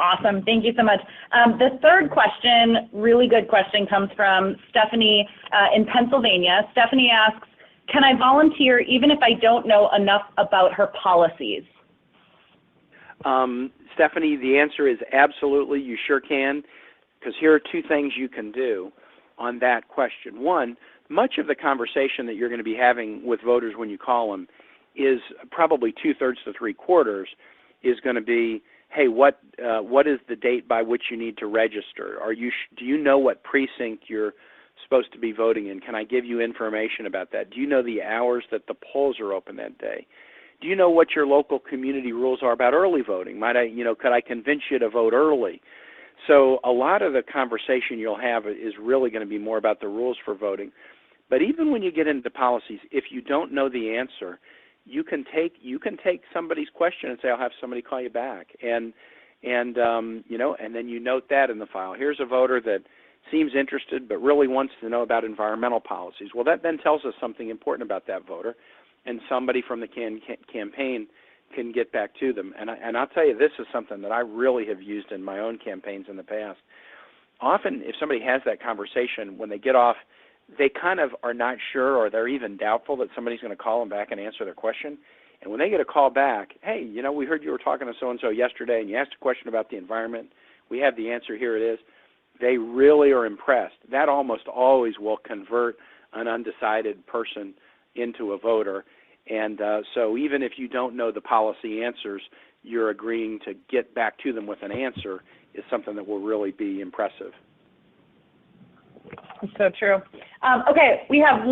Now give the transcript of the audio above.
Awesome. Thank you so much. The third question, really good question, comes from Stephanie in Pennsylvania. Stephanie asks, can I volunteer even if I don't know enough about her policies? Stephanie, the answer is absolutely, you sure can, because here are two things you can do on that question. One, much of the conversation that you're going to be having with voters when you call them is probably 2/3 to 3/4 is going to be, hey, what is the date by which you need to register? Do you know what precinct you're supposed to be voting in? Can I give you information about that? Do you know the hours that the polls are open that day? Do you know what your local community rules are about early voting? Could I convince you to vote early? So a lot of the conversation you'll have is really going to be more about the rules for voting. But even when you get into policies, if you don't know the answer, you can take somebody's question and say, I'll have somebody call you back, and then you note that in the file. Here's a voter that seems interested but really wants to know about environmental policies. Well, that then tells us something important about that voter, and somebody from the campaign can get back to them. And I'll tell you, this is something that I really have used in my own campaigns in the past. Often, if somebody has that conversation, when they get off, they kind of are not sure, or they're even doubtful that somebody's going to call them back and answer their question. And when they get a call back, hey, we heard you were talking to so-and-so yesterday, and you asked a question about the environment. We have the answer. Here it is. They really are impressed. That almost always will convert an undecided person into a voter. And so even if you don't know the policy answers, you're agreeing to get back to them with an answer is something that will really be impressive. So true. Okay, we have